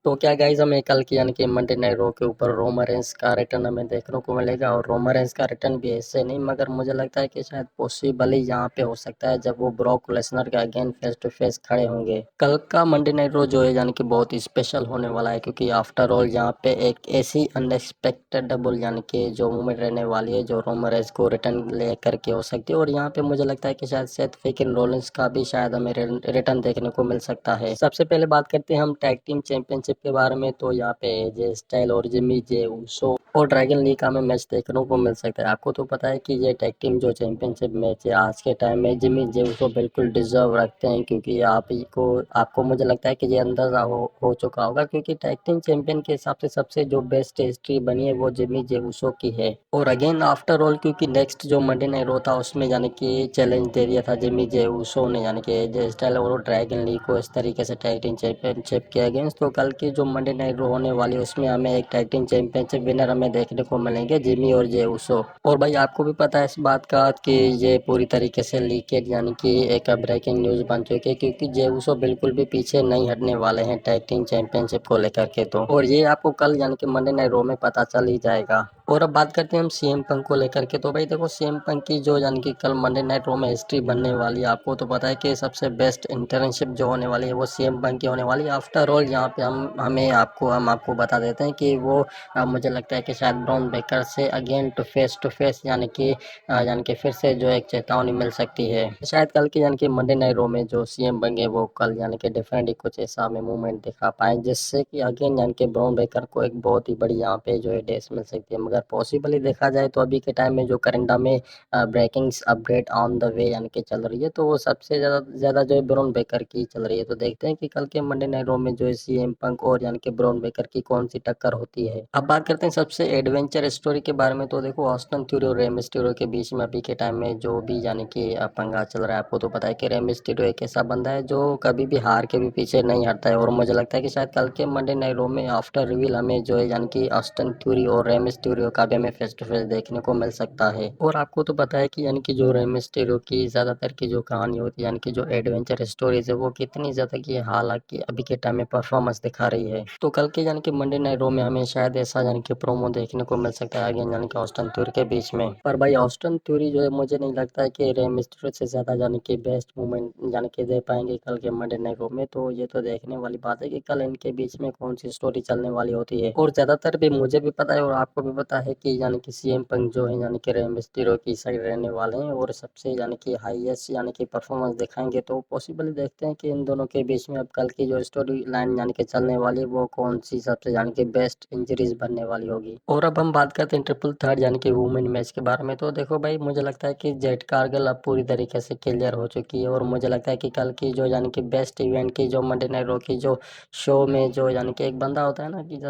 तो क्या गाइस हमें कल की यानी कि मंडे नाइट रो के ऊपर रोमन रेंस का रिटर्न हमें देखने को मिलेगा। और रोमन रेंस का रिटर्न भी ऐसे नहीं, मगर मुझे लगता है कि शायद पॉसिबल ही यहाँ पे हो सकता है जब वो ब्रॉक लेसनर के अगेन फेस टू फेस खड़े होंगे। कल का मंडे नाइट रो जो है यानी कि बहुत ही स्पेशल होने वाला है, क्योंकि आफ्टर ऑल यहाँ पे एक ऐसी अनएक्सपेक्टेड डबल यानी कि जो मूवमेंट रहने वाली है जो रोमन रेंस को रिटर्न ले करके हो सकती है। और यहाँ पे मुझे लगता है कि शायद सेथ फ्रीकिन रॉलिंस का भी शायद हमें रिटर्न देखने को मिल सकता है। सबसे पहले बात करते हैं हम टैग टीम चैंपियनशिप के बारे में। तो यहाँ पे जे स्टाइल और जिमी जे उसो और ड्रैगन ली का हमें मैच देखने को मिल सकता है। आपको तो पता है कि ये टैग टीम जो चैंपियनशिप मैच है आज के टाइम में जिमी जे उसो बिल्कुल डिजर्व रखते हैं, क्योंकि आपको मुझे लगता है कि ये अंदाजा हो चुका होगा, क्योंकि टैग टीम चैंपियन के हिसाब से सबसे जो बेस्ट हिस्ट्री बनी है वो जिमी जे उसो की है। और अगेन आफ्टर ऑल क्योंकि नेक्स्ट जो मंडे नाइट रो था उसमें यानी कि चैलेंज दे दिया था जिमी जे उसो ने यानी कि जे स्टाइल और ड्रैगन ली को इस तरीके से टैग टीम चैंपियनशिप के अगेंस्ट। तो कल की जो मंडे नाइट रो होने वाली है उसमें हमें एक टैग टीम चैंपियनशिप विनर हमें देखने को मिलेंगे, जिमी और जे उसो। और भाई आपको भी पता है इस बात का कि ये पूरी तरीके से लीकेज यानी कि एक ब्रेकिंग न्यूज बन चुकी है, क्योंकि जे उसो बिल्कुल भी पीछे नहीं हटने वाले हैं टैग टीम चैंपियनशिप को लेकर के। तो और ये आपको कल यानी कि मंडे नाइट रो में पता चल ही जाएगा। और अब बात करते हैं हम सीएम पंक को लेकर के। तो भाई देखो सीएम पंक की जो यानी कि कल मंडे नाइट रो में हिस्ट्री बनने वाली है, आपको तो पता है कि सबसे बेस्ट इंटर्नशिप जो होने वाली है वो सीएम पंक की होने वाली है। आफ्टर ऑल यहाँ पे हम आपको बता देते हैं कि वो मुझे लगता है कि शायद ब्रॉन बेकर से अगेन टू फेस यानी कि फिर से जो एक चेतावनी मिल सकती है। शायद कल की यानी कि मंडे नाइट रो में जो सीएम बन गए वो कल यानी कि डिफरेंट कुछ ऐसा हमें मूवमेंट दिखा पाए, जिससे कि अगेन यानी कि ब्रॉन बेकर को एक बहुत ही बड़ी यहाँ पे जो है डेस मिल सकती है। मगर पॉसिबली देखा जाए तो अभी के टाइम में जो करेंडा में breakings update on the way यानी कि चल रही है, तो वो सबसे ज़्यादा जो है ब्रॉन बेकर की चल रही है। तो देखते हैं कि कल के मंडे नाइट रो में जो है सीएम पंक और यानी कि ब्रॉन बेकर की कौन सी टक्कर होती है। अब बात करते हैं सबसे एडवेंचर स्टोरी के बारे में। तो देखो ऑस्टन थ्योरी और रे मिस्टीरियो के बीच में अभी के टाइम में जो भी यानी कि पंगा चल रहा है, आपको तो पता है कि रे मिस्टीरियो एक ऐसा बंदा है जो कभी भी हार के भी पीछे नहीं हटता है। और मुझे लगता है कि शायद कल के मंडे नाइट रो में आफ्टर रिवील हमें जो है यानी कि ऑस्टन थ्योरी और रे मिस्टीरियो का भी हमें फेस टू फेस देखने को मिल सकता है। और आपको तो पता है कि यानी कि जो रे मिस्टीरियो की ज्यादातर की जो कहानी होती है यानी कि जो एडवेंचर स्टोरीज है वो कितनी ज्यादा की हालांकि अभी के टाइम में परफॉर्मेंस दिखा रही है। तो कल के यानी कि मंडे नाइट रो में हमें शायद ऐसा यानी कि प्रोमो देखने को मिल सकता है अगेन यानी कि ऑस्टन थ्योरी के बीच में। पर भाई ऑस्टन थ्योरी जो है मुझे नहीं लगता है कि रे मिस्टीरियो से ज्यादा यानी कि बेस्ट मूवमेंट यानी कि दे पाएंगे कल के मंडे नाइट रो में। तो ये तो देखने वाली बात है कि कल इनके बीच में कौन सी स्टोरी चलने वाली होती है। और ज्यादातर भी मुझे भी पता है और आपको भी पता है कि यानी कि सीएम पंक जो है यानी कि रे मिस्टीरियो की साइड रहने वाले हैं और सबसे यानी कि हाईएस्ट यानी कि परफॉर्मेंस दिखाएंगे। तो पॉसिबली देखते हैं कि इन दोनों के बीच में अब कल की जो स्टोरी लाइन यानी कि चलने वाली है वो कौन सी सबसे यानी कि बेस्ट इंजरीज बनने वाली होगी। और अब हम बात करते हैं ट्रिपल थर्ड यानी कि वुमेन मैच के बारे में। तो देखो भाई मुझे लगता है कि जेट कारगिल अब पूरी तरीके से क्लियर हो चुकी है। और मुझे लगता है कि कल की जो यानी कि बेस्ट इवेंट की जो मंडे नाइट रो की जो शो में जो यानी कि एक बंदा होता है ना कि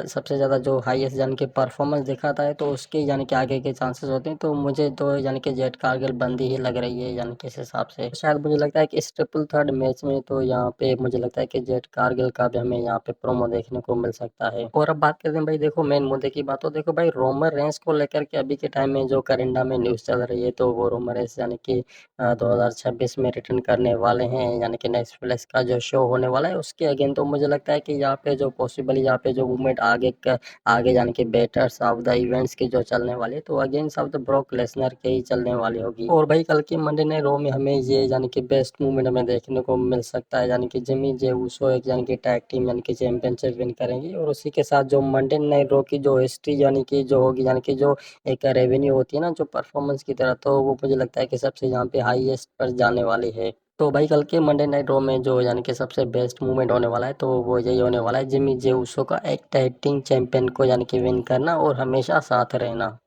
सबसे ज़्यादा जो हाईएस्ट यानी कि परफॉर्मेंस दिखाता है तो उसके यानी कि आगे के चांसेस होते हैं। तो मुझे तो यानी कि जेट कारगिल बंदी ही लग रही है यानी कि इस हिसाब से। शायद मुझे लगता है कि इस ट्रिपल थर्ड मैच में तो यहाँ पे मुझे लगता है कि जेट कारगिल का भी हमें यहाँ पे प्रोमो देखने को मिल सकता है। और अब बात करते हैं भाई देखो मेन मुद्दे की बात। तो देखो भाई रोमन रेंस को लेकर के अभी के टाइम में जो करिंडा में न्यूज़ चल रही है, तो वो रोमन रेंस यानी कि 2026 में रिटर्न करने वाले हैं यानी कि नेक्स्ट फ्लैश का जो शो होने वाला है उसके अगेन। तो मुझे लगता है कि यहाँ पे जो पॉसिबल यहाँ पे जो मूवमेंट आगे यानी कि बेटर्स ऑफ द इवेंट्स की जो चलने वाली है तो against of the Brock Lesnar के ही चलने वाली होगी। और भाई कल की मंडे नाइट रो में हमें ये यानी कि बेस्ट मूवमेंट हमें देखने को मिल सकता है यानी कि जिमी जे उसो एक यानी कि टैग टीम यानी कि चैंपियनशिप विन करेंगी। और उसी के साथ जो मंडे नाइट रो की जो हिस्ट्री यानी कि जो होगी यानी कि जो एक रेवेन्यू होती है ना जो परफॉर्मेंस की तरह, तो वो मुझे लगता है कि सबसे यहाँ पे हाईएस्ट पर जाने वाली है। तो भाई कल के मंडे नाइट रो में जो यानी कि सबसे बेस्ट मूवमेंट होने वाला है तो वो यही होने वाला है जिमी जे उसो का एक टैग टीम चैंपियन को यानी कि विन करना और हमेशा साथ रहना।